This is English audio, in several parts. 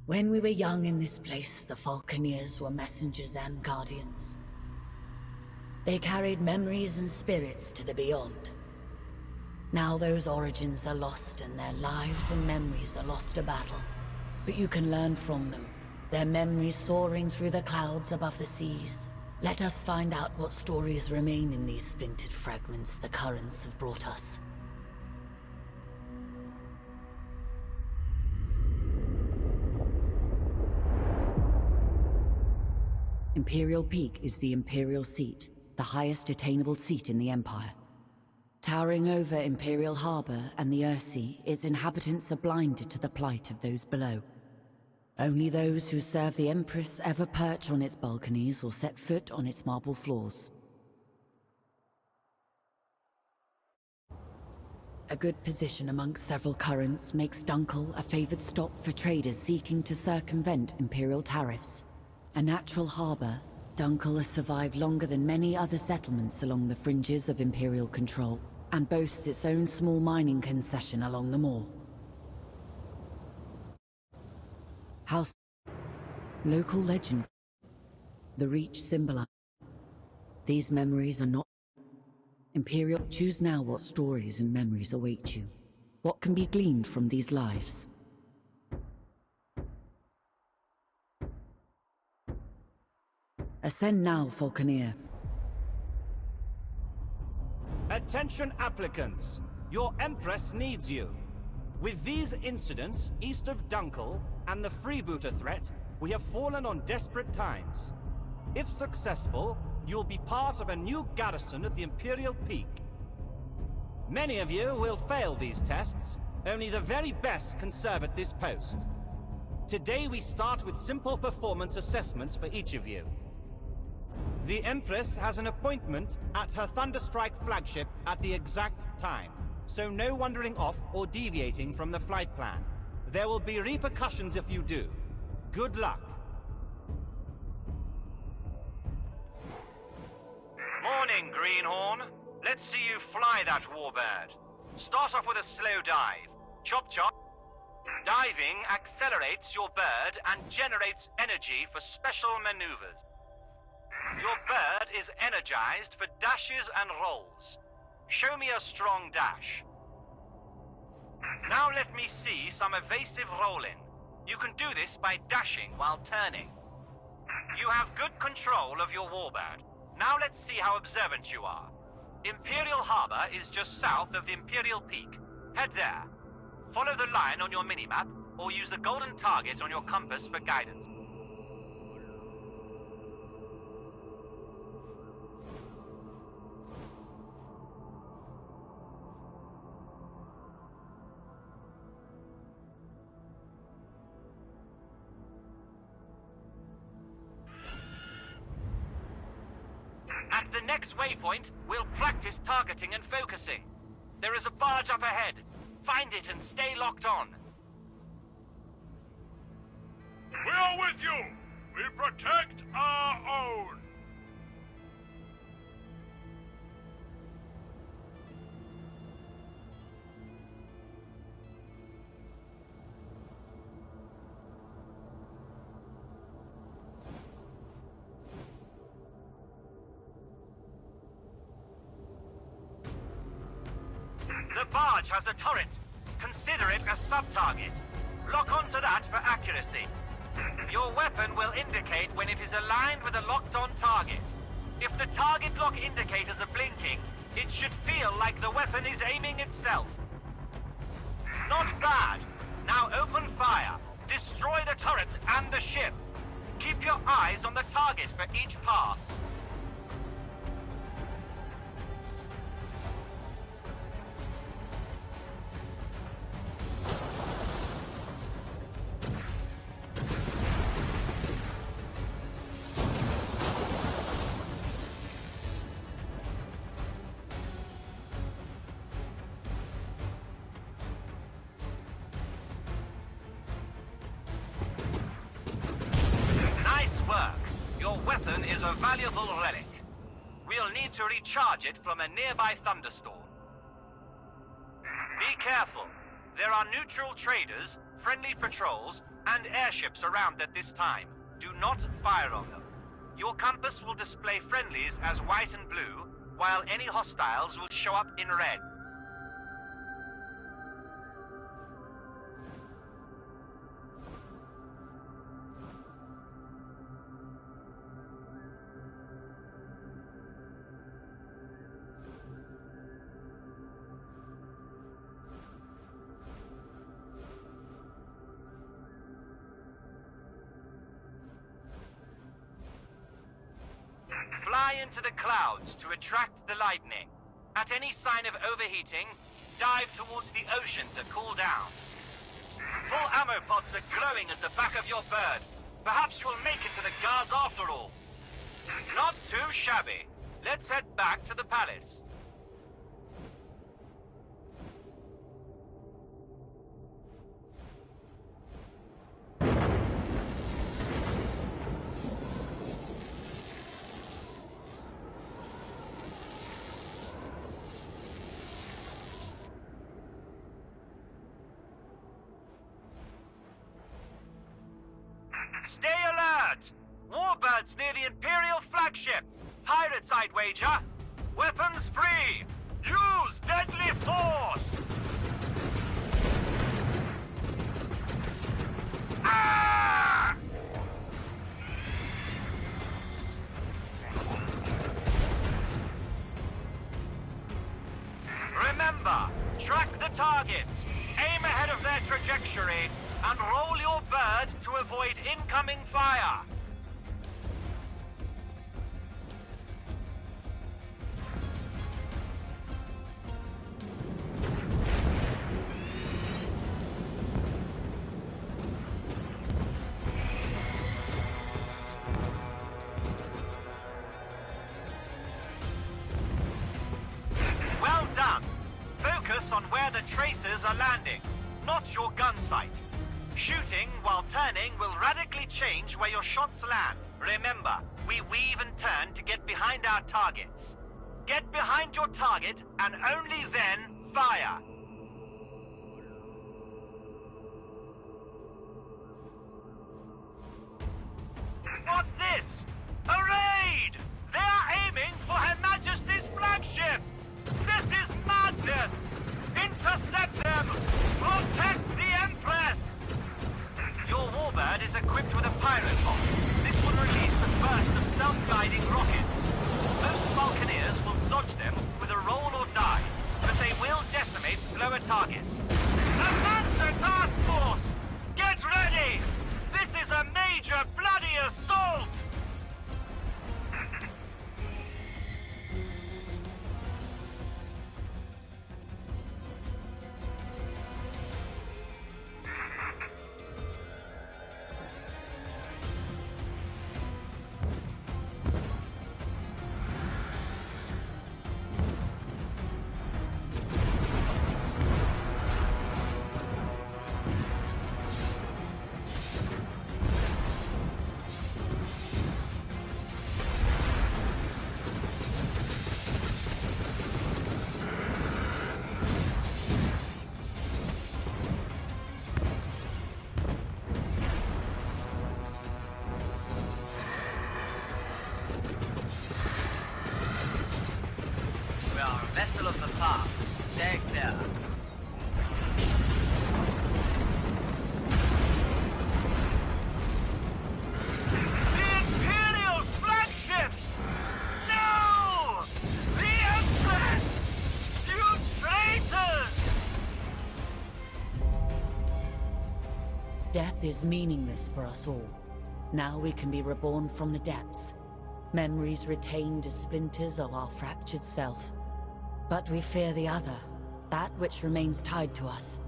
When we were young in this place, the Falconeers were messengers and guardians. They carried memories and spirits to the beyond. Now those origins are lost and their lives and memories are lost to battle. But you can learn from them, their memories soaring through the clouds above the seas. Let us find out what stories remain in these splintered fragments the currents have brought us. Imperial Peak is the Imperial Seat, the highest attainable seat in the Empire. Towering over Imperial Harbor and the Earthsea, its inhabitants are blinded to the plight of those below. Only those who serve the Empress ever perch on its balconies or set foot on its marble floors. A good position amongst several currents makes Dunkel a favored stop for traders seeking to circumvent Imperial tariffs. A natural harbor, Dunkel has survived longer than many other settlements along the fringes of Imperial control, and boasts its own small mining concession along the moor. House. Local legend. The Reach symbolize. These memories are not Imperial. Choose now what stories and memories await you. What can be gleaned from these lives? Ascend now, Falconeer. Attention applicants! Your Empress needs you. With these incidents east of Dunkel and the freebooter threat, we have fallen on desperate times. If successful, you'll be part of a new garrison at the Imperial Peak. Many of you will fail these tests. Only the very best can serve at this post. Today we start with simple performance assessments for each of you. The Empress has an appointment at her Thunderstrike flagship at the exact time, so no wandering off or deviating from the flight plan. There will be repercussions if you do. Good luck. Morning, Greenhorn. Let's see you fly that warbird. Start off with a slow dive. Chop chop. Diving accelerates your bird and generates energy for special maneuvers. Your bird is energized for dashes and rolls. Show me a strong dash. Now let me see some evasive rolling. You can do this by dashing while turning. You have good control of your warbird. Now let's see how observant you are. Imperial Harbor is just south of the Imperial Peak. Head there. Follow the line on your minimap, or use the golden target on your compass for guidance. At the next waypoint, we'll practice targeting and focusing. There is a barge up ahead. Find it and stay locked on. We are with you! We protect our own! The barge has a turret. Consider it a sub-target. Lock onto that for accuracy. Your weapon will indicate when it is aligned with a locked-on target. If the target lock indicators are blinking, it should feel like the weapon is aiming itself. Not bad. Now open fire. Destroy the turret and the ship. Keep your eyes on the target for each pass. Your weapon is a valuable relic. We'll need to recharge it from a nearby thunderstorm. Be careful. There are neutral traders friendly patrols, and airships around at this time. Do not fire on them. Your compass will display friendlies as white and blue, while any hostiles will show up in red. Fly into the clouds to attract the lightning. At any sign of overheating, dive towards the ocean to cool down. Full ammo pods are glowing at the back of your bird. Perhaps you'll make it to the guards after all. Not too shabby. Let's head back to the palace. Stay alert! Warbirds near the Imperial flagship! Pirates, I'd wager! Weapons free! Use deadly force! Ah! Remember, track the targets, aim ahead of their trajectory, and roll your bird to avoid incoming fire. Well done. Focus on where the tracers are landing, not your gun sight. Shooting while turning will radically change where your shots land. Remember, we weave and turn to get behind our targets. Get behind your target and only then fire. What's this? A raid! They are aiming for Her Majesty's flagship! This is madness! Intercept them! Protect the Empress! Your warbird is equipped with a pirate bomb. This will release a burst of self-guiding rockets. Most Falconeers will dodge them with a roll or dive, but they will decimate slower targets. A monster task force! Get ready! This is a major bloody assault! We are a vessel of the past. Stay clear. The Imperial flagship! No! The Empress! You traitors! Death is meaningless for us all. Now we can be reborn from the depths. Memories retained as splinters of our fractured self. But we fear the other, that which remains tied to us.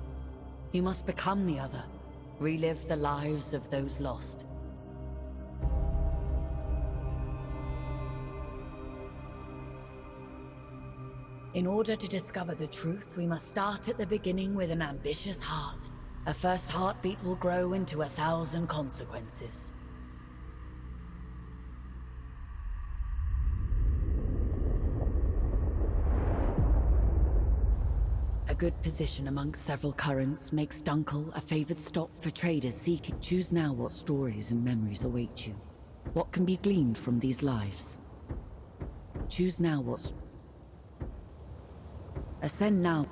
You must become the other, relive the lives of those lost. In order to discover the truth, we must start at the beginning with an ambitious heart. A first heartbeat will grow into 1,000 consequences. A good position amongst several currents makes Dunkel a favored stop for traders seeking. Choose now what stories and memories await you. What can be gleaned from these lives? Choose now what... Ascend now.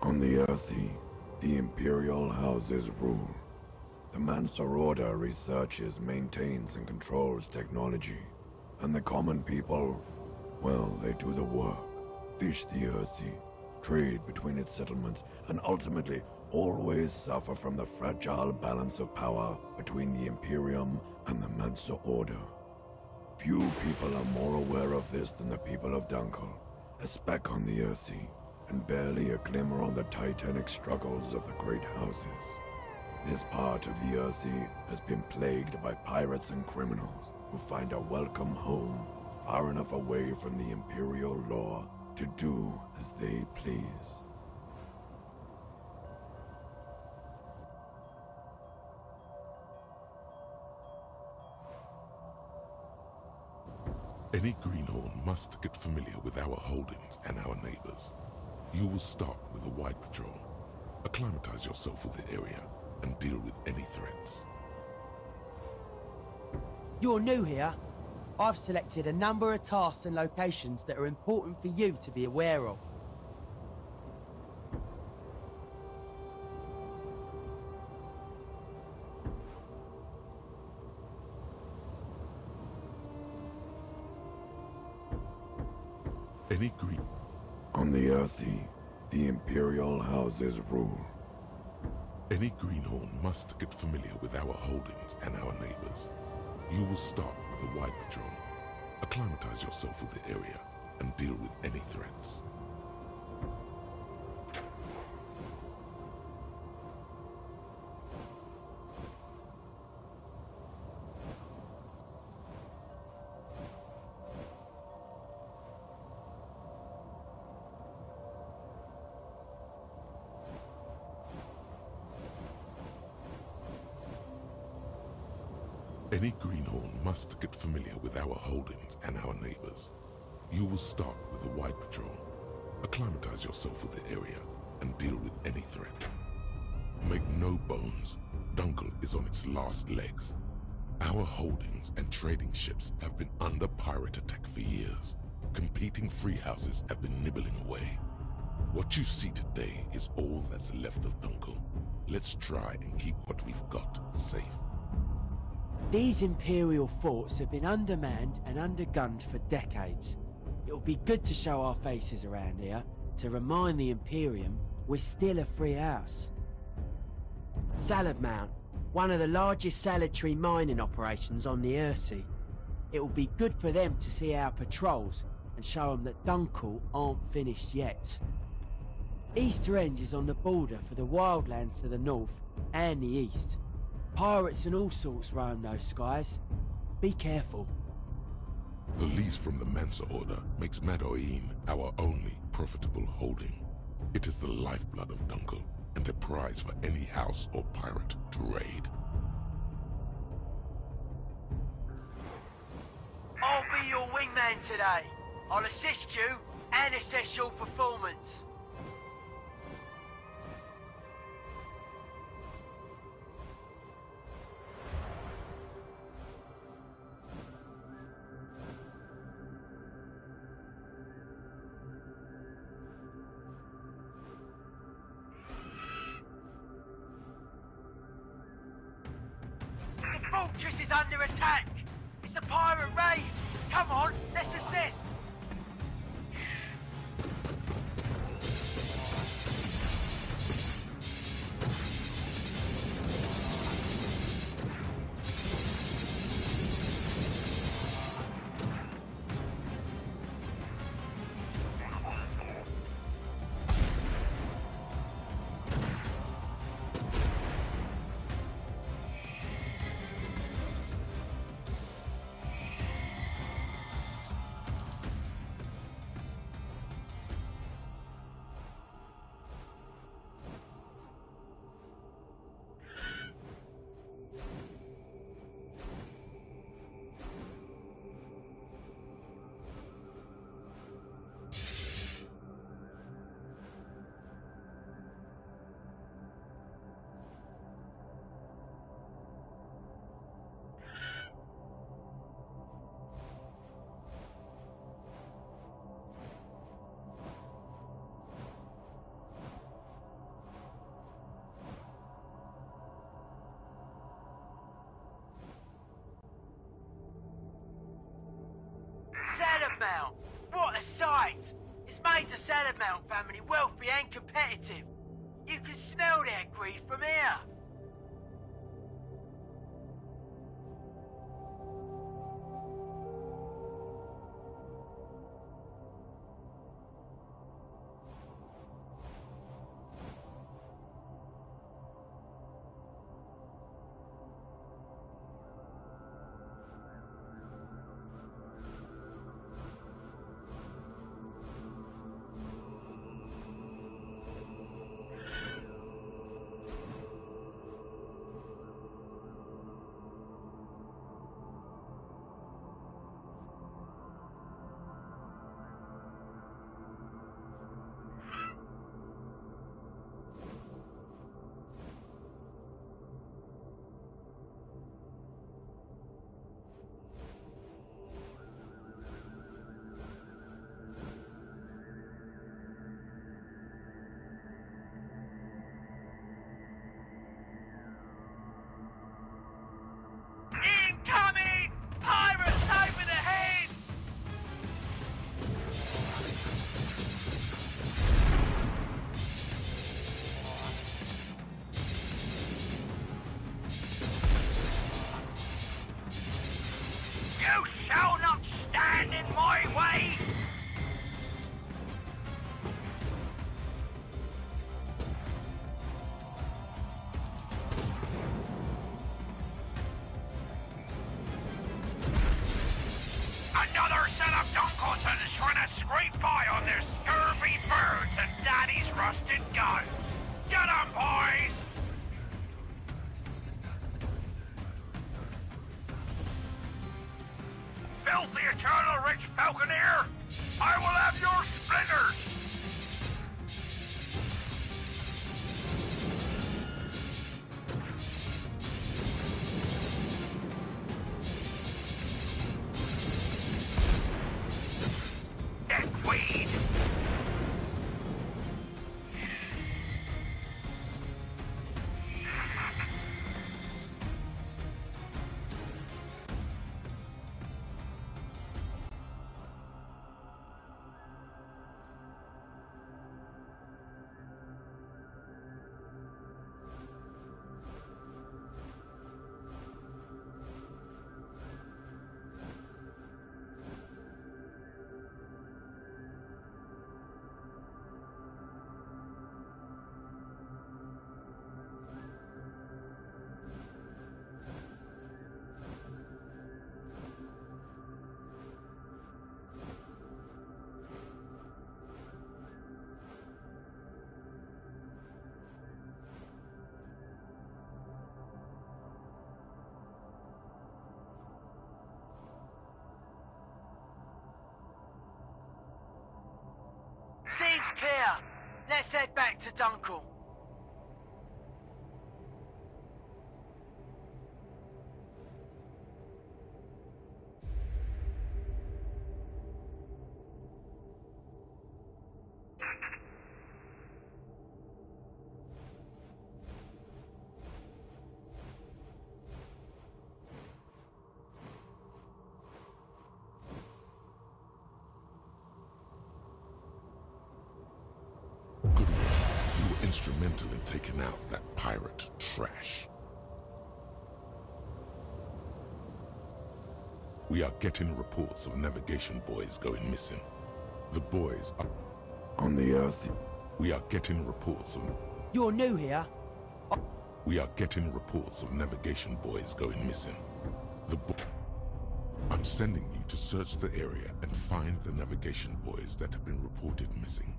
On the Earthy, the Imperial houses rule. The Mansur Order researches, maintains, and controls technology. And the common people, well, they do the work. Fish the Earthy, trade between its settlements, and ultimately always suffer from the fragile balance of power between the Imperium and the Mansur Order. Few people are more aware of this than the people of Dunkel, a speck on the Earthy, and barely a glimmer on the titanic struggles of the great houses. This part of the Earthy has been plagued by pirates and criminals who find a welcome home far enough away from the Imperial law to do as they please. Any greenhorn must get familiar with our holdings and our neighbors. You will start with a wide patrol. Acclimatize yourself with the area and deal with any threats. You're new here. I've selected a number of tasks and locations that are important for you to be aware of. Any green... On the Earthy, the Imperial houses rule. Any greenhorn must get familiar with our holdings and our neighbors. You will start with a wide patrol. Acclimatize yourself with the area and deal with any threats. Any greenhorn must get familiar with our holdings and our neighbors. You will start with a wide patrol. Acclimatize yourself with the area and deal with any threat. Make no bones, Dunkel is on its last legs. Our holdings and trading ships have been under pirate attack for years. Competing free houses have been nibbling away. What you see today is all that's left of Dunkel. Let's try and keep what we've got safe. These Imperial forts have been undermanned and undergunned for decades. It'll be good to show our faces around here, to remind the Imperium we're still a free house. Salad Mount, one of the largest salad tree mining operations on the Earthsea. It'll be good for them to see our patrols and show them that Dunkel aren't finished yet. Easter End is on the border for the wildlands to the north and the east. Pirates and all sorts roam those skies. Be careful. The lease from the Mansur Order makes Madoin our only profitable holding. It is the lifeblood of Dunkel and a prize for any house or pirate to raid. I'll be your wingman today. I'll assist you and assess your performance. The fortress is under attack! It's a pirate raid! Come on, let's assist! Mount! What a sight! It's made the Salamount family wealthy and competitive. You can smell their greed from here. Incoming! Pirates over the head! You shall not stand in my way! Another set of Dunkeltons trying to scrape by on their scurvy birds and Daddy's rusted guns. Get 'em, boys! Filthy eternal rich Falconeer! I will have your splinters! Weed! Seems clear. Let's head back to Dunkel. Good work. You were instrumental in taking out that pirate trash. We are getting reports of navigation boys going missing. The boys are... On the Earth, We are getting reports of... You're new here? We are getting reports of navigation boys going missing. I'm sending you to search the area and find the navigation boys that have been reported missing.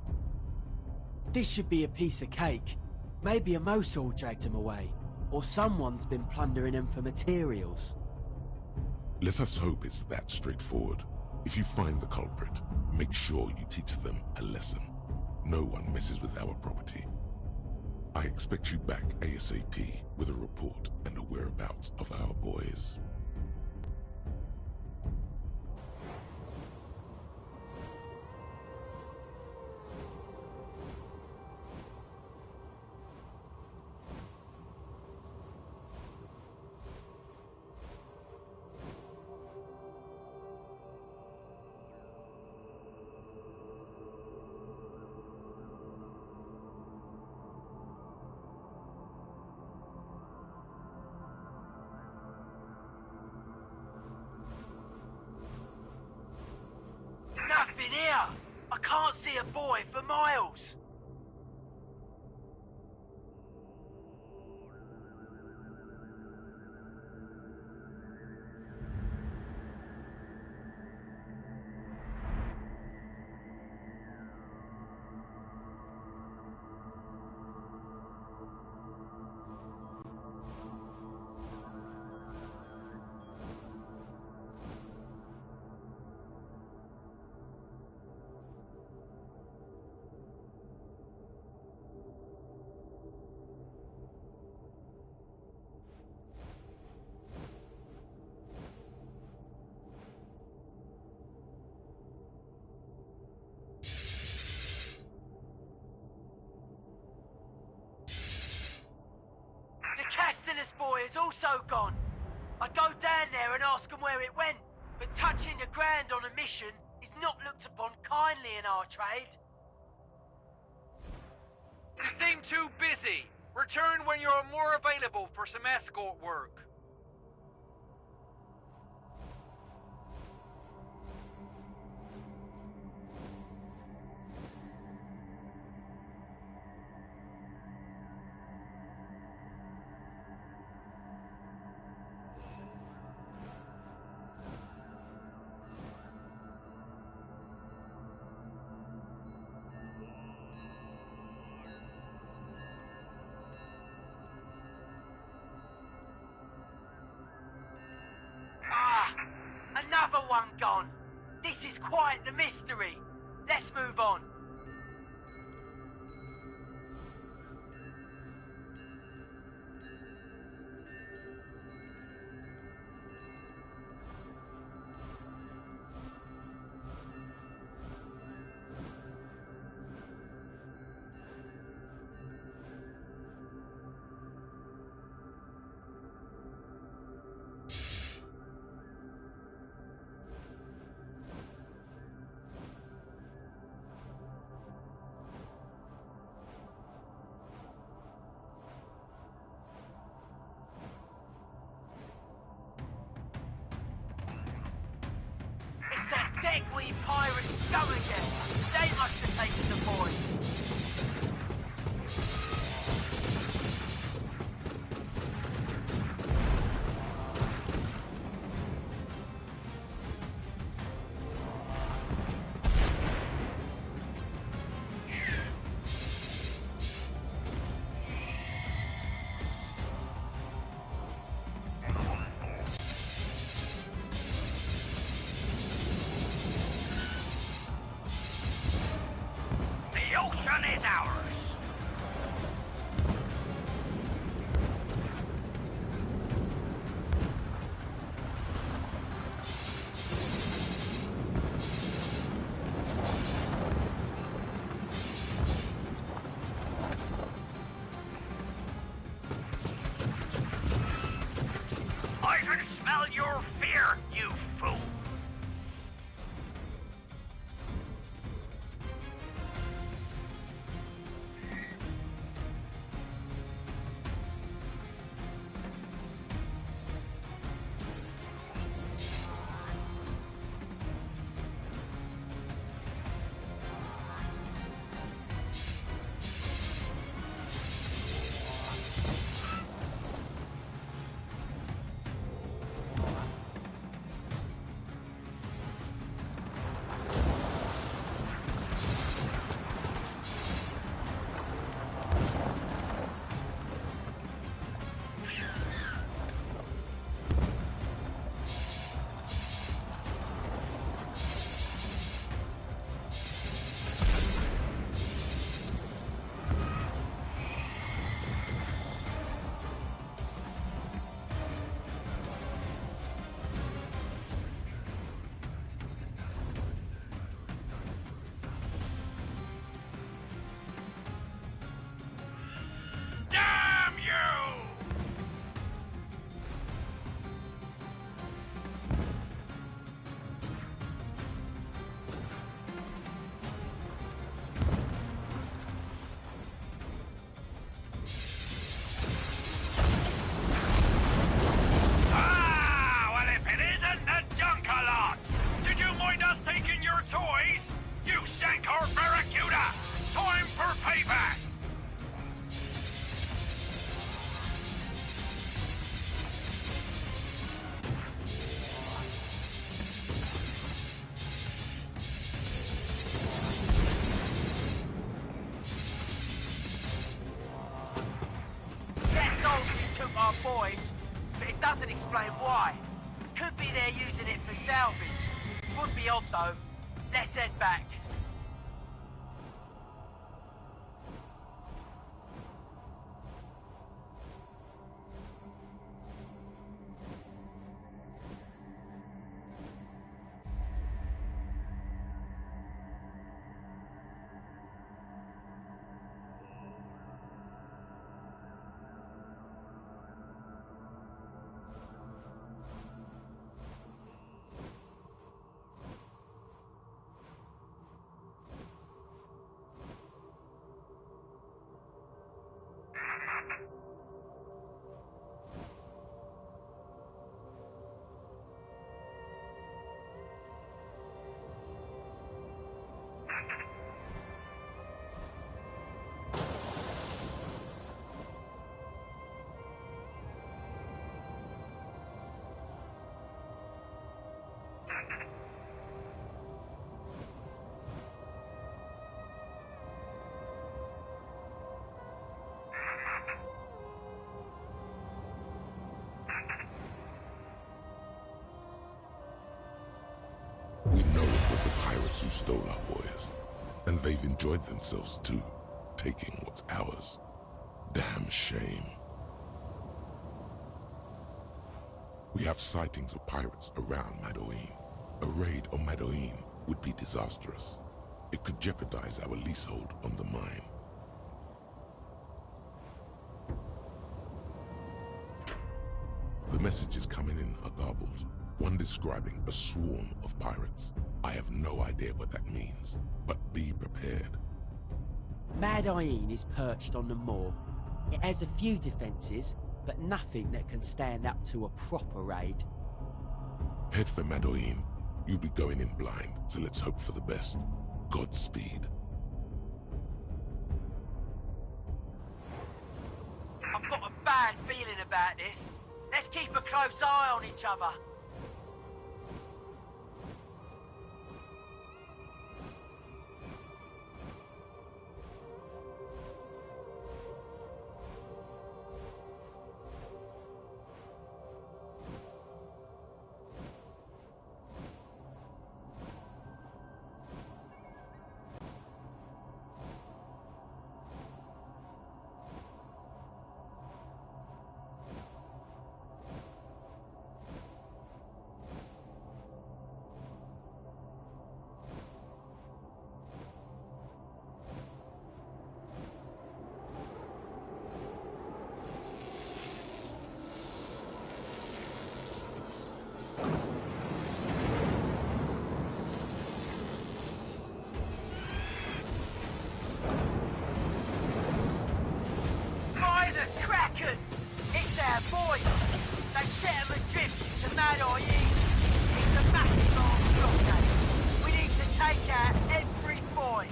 This should be a piece of cake. Maybe a Mosul dragged him away. Or someone's been plundering him for materials. Let us hope it's that straightforward. If you find the culprit, make sure you teach them a lesson. No one messes with our property. I expect you back ASAP with a report and the whereabouts of our boys. here! I can't see a boy for miles! Castellus boy is also gone. I'd go down there and ask him where it went, but touching the ground on a mission is not looked upon kindly in our trade. You seem too busy. Return when you're more available for some escort work. Another one gone. This is quite the mystery. Let's move on. Deckweed pirates go again. They must have taken the boy. The ocean is ours. I can smell your fear, you fool. doesn't explain why. Could be they're using it for salvage. Would be odd though. Let's head back. We know it was the pirates who stole our boys, and they've enjoyed themselves too, taking what's ours. Damn shame. We have sightings of pirates around Madoin. A raid on Madoin would be disastrous. It could jeopardize our leasehold on the mine. The messages coming in are garbled. One describing a swarm of pirates. I have no idea what that means, but be prepared. Madoin is perched on the moor. It has a few defences, but nothing that can stand up to a proper raid. Head for Madoin. You'll be going in blind, so let's hope for the best. Godspeed. I've got a bad feeling about this. Let's keep a close eye on each other. Boys, they set them adrift to Madoin. It's a massive armed blockade. We need to take out every boy.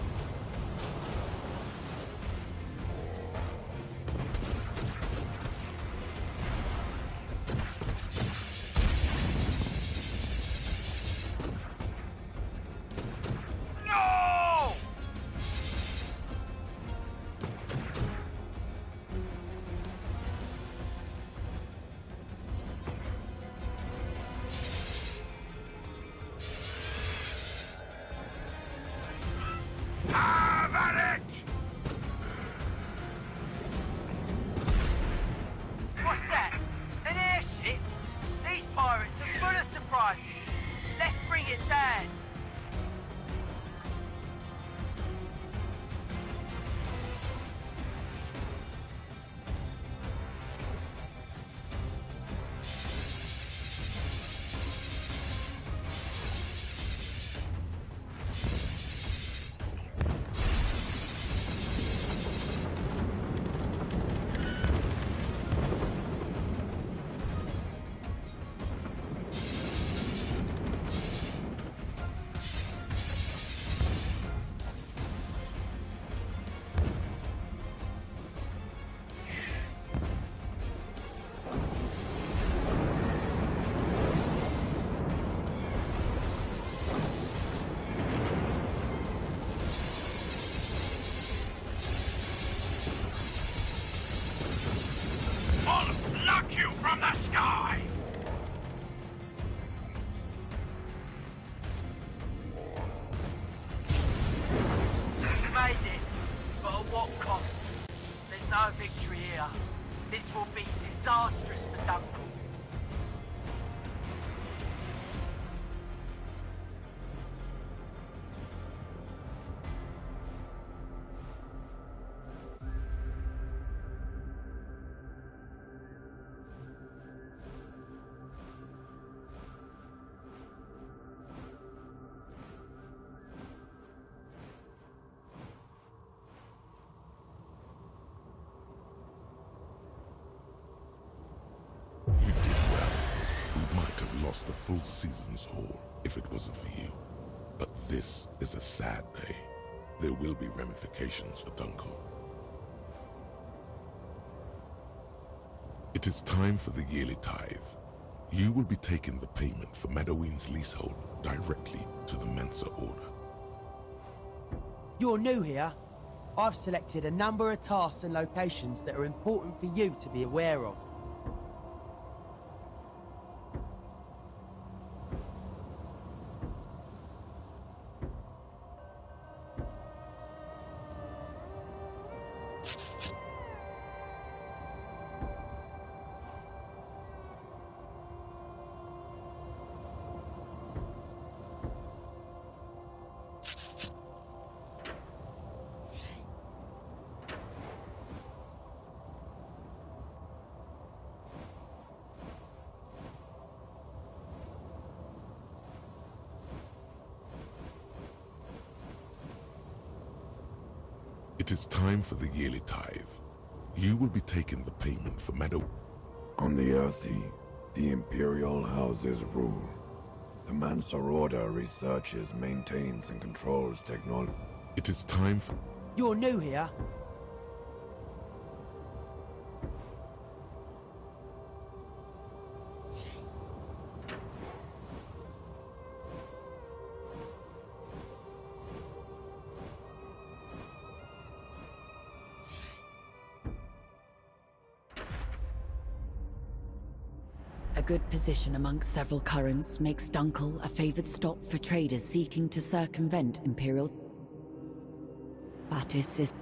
what cost. There's no victory here. This will be disastrous for Dunkel. You did well. We might have lost a full season's haul if it wasn't for you. But this is a sad day. There will be ramifications for Dunkel. It is time for the yearly tithe. You will be taking the payment for Madoween's leasehold directly to the Mensa Order. You're new here. I've selected a number of tasks and locations that are important for you to be aware of. It is time for the yearly tithe. You will be taking the payment for On the Earthy, the Imperial houses rule. The Mensa Order researches, maintains, and controls technology. It is time for... You're new here. A good position amongst several currents makes Dunkel a favored stop for traders seeking to circumvent Imperial. Batis is...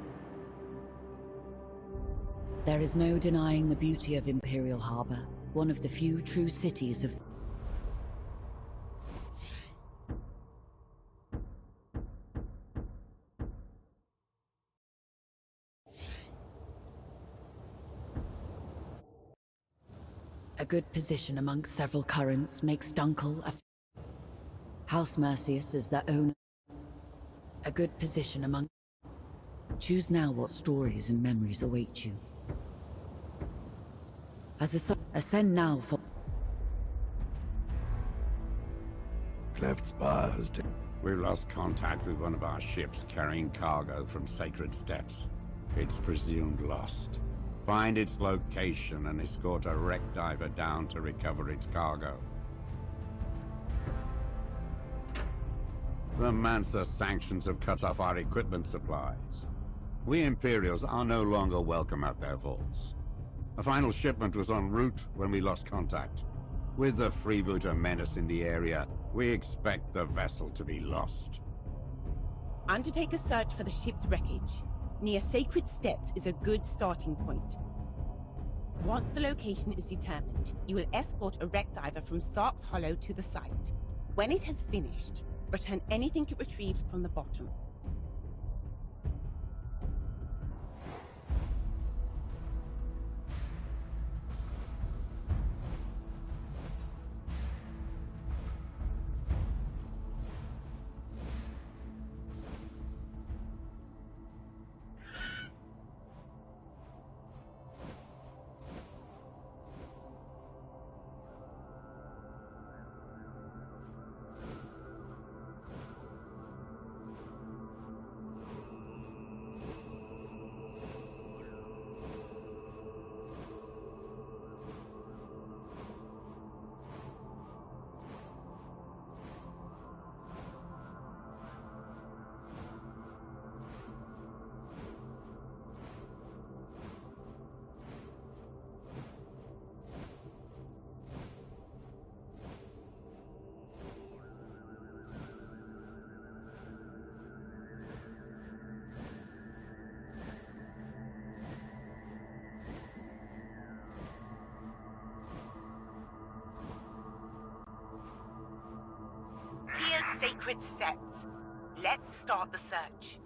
There is no denying the beauty of Imperial Harbor, one of the few true cities of... A good position amongst several currents makes Dunkel a... House Mercius is their owner. A good position among... Choose now what stories and memories await you. Ascend now for... Cleft Spire has We've lost contact with one of our ships carrying cargo from Sacred Steps. It's presumed lost. Find its location and escort a wreck diver down to recover its cargo. The Mansa sanctions have cut off our equipment supplies. We Imperials are no longer welcome at their vaults. A final shipment was en route when we lost contact. With the freebooter menace in the area, we expect the vessel to be lost. Undertake a search for the ship's wreckage. Near Sacred Steps is a good starting point. Once the location is determined, you will escort a wreck diver from Stark's Hollow to the site. When it has finished, return anything it retrieved from the bottom. Sacred Steps. Let's start the search.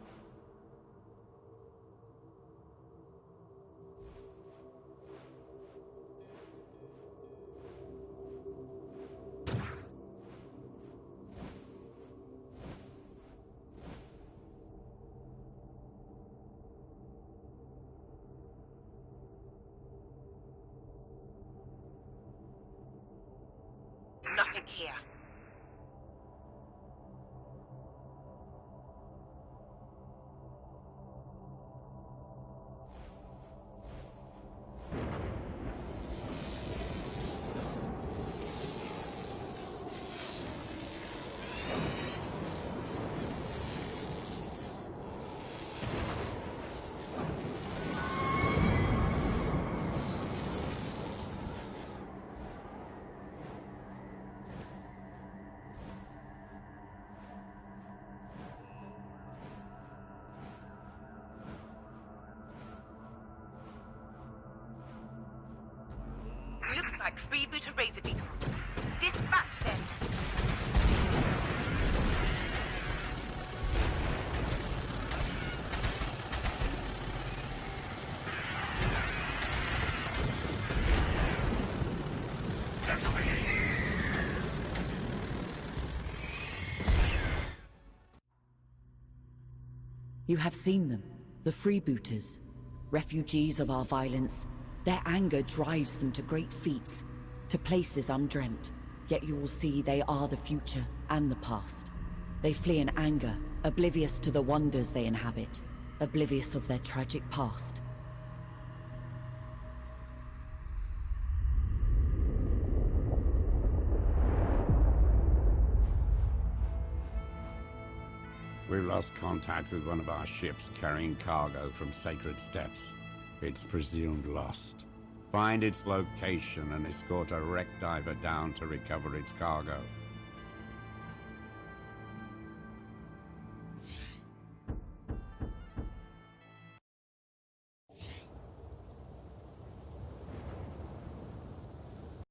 Nothing here. Looks like freebooter razor beetles. Dispatch them. You have seen them, the freebooters, refugees of our violence. Their anger drives them to great feats, to places undreamt. Yet you will see they are the future and the past. They flee in anger, oblivious to the wonders they inhabit, oblivious of their tragic past. We've lost contact with one of our ships carrying cargo from Sacred Steps. It's presumed lost. Find its location and escort a wreck diver down to recover its cargo.